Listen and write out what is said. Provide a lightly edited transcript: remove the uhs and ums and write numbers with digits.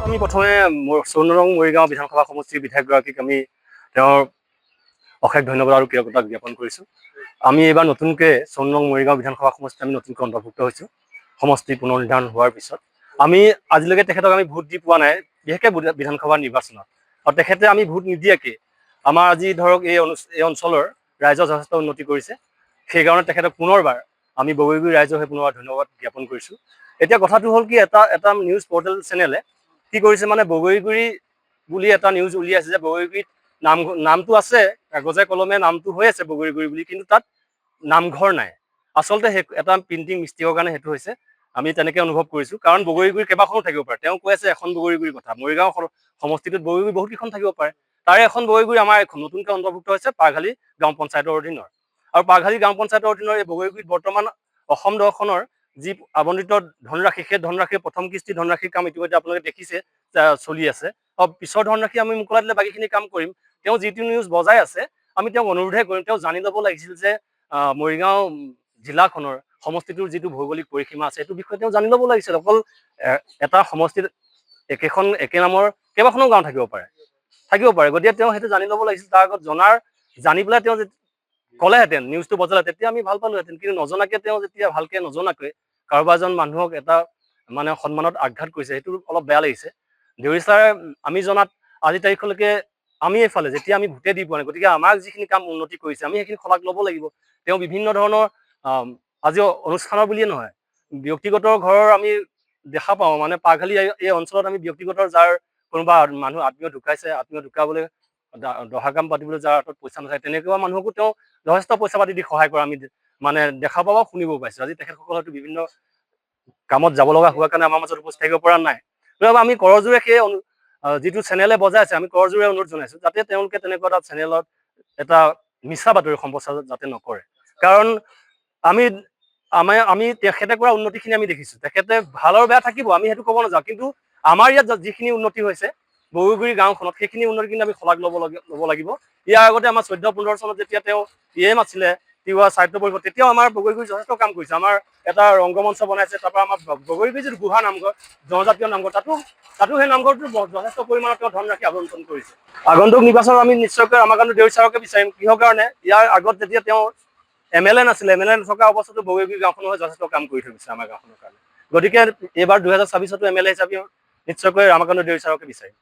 আমি প্ৰথমে চৌনৰং মৰিগাঁও বিধানসভা সমষ্টিৰ বিধায়কগৰাকীক আমি তেওঁৰ অশেষ ধন্যবাদ আৰু কৃতজ্ঞতা জ্ঞাপন কৰিছোঁ। আমি এইবাৰ নতুনকৈ চৌনৰং মৰিগাঁও বিধানসভা সমষ্টি আমি নতুনকৈ অন্তৰ্ভুক্ত হৈছোঁ। সমষ্টি পুনৰ নিৰ্ধাৰণ হোৱাৰ পিছত আমি আজিলৈকে তেখেতক আমি ভোট দি পোৱা নাই, বিশেষকৈ বিধানসভা নিৰ্বাচনত। আৰু তেখেতে আমি ভোট নিদিয়াকৈ আমাৰ আজি ধৰক এই অঞ্চলৰ ৰাইজৰ যথেষ্ট উন্নতি কৰিছে। সেইকাৰণে তেখেতক পুনৰবাৰ আমি বগৰীগুৰি ৰাইজৰ হৈ পুনৰবাৰ ধন্যবাদ জ্ঞাপন কৰিছোঁ। এতিয়া কথাটো হ'ল কি, এটা নিউজ পৰ্টেল চেনেলে কি কৰিছে, মানে বগৰীগুৰি বুলি এটা নিউজ উলিয়াইছে যে বগৰীগুৰিত নামটো আছে, কাগজে কলমে নামটো হৈ আছে বগৰীগুৰি বুলি, কিন্তু তাত নামঘৰ নাই। আচলতে সেই এটা প্ৰিণ্টিং মিষ্টেকৰ কাৰণে সেইটো হৈছে, আমি তেনেকৈ অনুভৱ কৰিছোঁ। কাৰণ বগৰীগুৰি কেইবাখনো থাকিব পাৰে। তেওঁ কৈ আছে এখন বগৰীগুৰিৰ কথা। মৰিগাঁও সমষ্টিটোত বগৰীগুৰি বহুতকেইখন থাকিব পাৰে। তাৰে এখন বগৰীগুৰি আমাৰ এখন নতুনকৈ অন্তৰ্ভুক্ত হৈছে পাৰঘালী গাঁও পঞ্চায়তৰ অধীনৰ। আৰু পাৰঘালী গাঁও পঞ্চায়তৰ অধীনৰ এই বগৰীগুৰিত বৰ্তমান অসম দৰ্শনৰ যি আবণ্টিত ধনৰাশি, সেই ধনৰাশিৰ প্ৰথম কিস্তি ধনৰাশিৰ কাম ইতিমধ্যে আপোনালোকে দেখিছে চলি আছে। আৰু পিছৰ ধনৰাশি আমি মোকলাই দিলে বাকীখিনি কাম কৰিম। তেওঁ যিটো নিউজ বজাই আছে, আমি তেওঁক অনুৰোধে কৰিম, তেওঁ জানি ল'ব লাগিছিল যে মৰিগাঁও জিলাখনৰ সমষ্টিটোৰ যিটো ভৌগোলিক পৰিসীমা আছে, সেইটো বিষয়ে তেওঁ জানি ল'ব লাগিছিল। অকল এটা সমষ্টিত একে নামৰ কেইবাখনো গাঁও থাকিব পাৰে। গতিকে তেওঁ সেইটো জানি ল'ব লাগিছিল। তাৰ আগত জানি পেলাই তেওঁ ক'লেহেঁতেন, নিউজটো বজালে, তেতিয়া আমি ভাল পালোহেঁতেন। কিন্তু নজনাকৈ তেওঁ যেতিয়া ভালকৈ নজনাকৈ কাৰোবাৰ এজন মানুহক এটা মানে সন্মানত আঘাত কৰিছে, সেইটো অলপ বেয়া লাগিছে। দেউৰী ছাৰে আমি জনাত আজি তাৰিখলৈকে আমি এইফালে যেতিয়া আমি ভোটে দি পোৱা নাই, গতিকে আমাক যিখিনি কাম উন্নতি কৰিছে আমি সেইখিনি শলাগ ল'ব লাগিব। তেওঁ বিভিন্ন ধৰণৰ আজি অনুষ্ঠানৰ বুলিয়ে নহয়, ব্যক্তিগত ঘৰৰ আমি দেখা পাওঁ, মানে পাৰঘালী এই অঞ্চলত আমি ব্যক্তিগত যাৰ কোনোবা মানুহ আত্মীয় ঢুকাবলৈ দহা কাম পাতিবলৈ যাৰ হাতত পইচা নাথাকে, তেনেকুৱা মানুহকো তেওঁ যথেষ্ট পইচা পাতি দি সহায় কৰা আমি মানে দেখা পাব, শুনিব পাইছোঁ। আজি তেখেতসকল হয়তো বিভিন্ন কামত যাব লগা হোৱাৰ কাৰণে আমাৰ মাজত উপস্থিত থাকিব পৰা নাই। গতিকে আমি কৰজোৰে সেই যিটো চেনেলে বজাইছে, আমি কৰজোৰে অনুৰোধ জনাইছোঁ যাতে তেওঁলোকে তেনেকুৱা এটা চেনেলত এটা মিছা বাতৰি সম্প্ৰচাৰ যাতে নকৰে। কাৰণ আমি তেখেতে কৰা উন্নতিখিনি আমি দেখিছোঁ। তেখেতে ভাল আৰু বেয়া থাকিব, আমি সেইটো ক'ব নাযাওঁ। কিন্তু আমাৰ ইয়াত যিখিনি উন্নতি হৈছে বগৰীগুৰি গাঁওখনত, সেইখিনি উন্নতি কিন্তু আমি শলাগ ল'ব লাগিব। ইয়াৰ আগতে আমাৰ 14-15 চনত যেতিয়া তেওঁ PM আছিলে, তিৱা সাহিত্য পৰিষদ, তেতিয়াও আমাৰ বগৰীগুৰি যথেষ্ট কাম কৰিছে। আমাৰ এটা ৰংগমঞ্চ বনাইছে। তাৰপৰা আমাৰ বগৰীগুৰি যিটো গুহা নামঘৰ, জনজাতীয় নামঘৰ, তাতো সেই নামঘৰটো যথেষ্ট পৰিমাণত তেওঁ ধনৰাশি আবণ্টন কৰিছে। আগন্তুক নিৰ্বাচনত আমি নিশ্চয়কৈ ৰমাকান্ত দেউৰী ছাৰকে বিচাৰিম। কিহৰ কাৰণে, ইয়াৰ আগত যেতিয়া তেওঁ MLA নাছিলে, MLA নথকা অৱস্থাতো বগৰীগুৰি গাঁওখনৰ হৈ যথেষ্ট কাম কৰি থৈ গৈছে আমাৰ গাঁওখনৰ কাৰণে। গতিকে এইবাৰ 2024তো MLA হিচাপে নিশ্চয়কৈ ৰমাকান্ত দেউৰী ছাৰকে বিচাৰিম।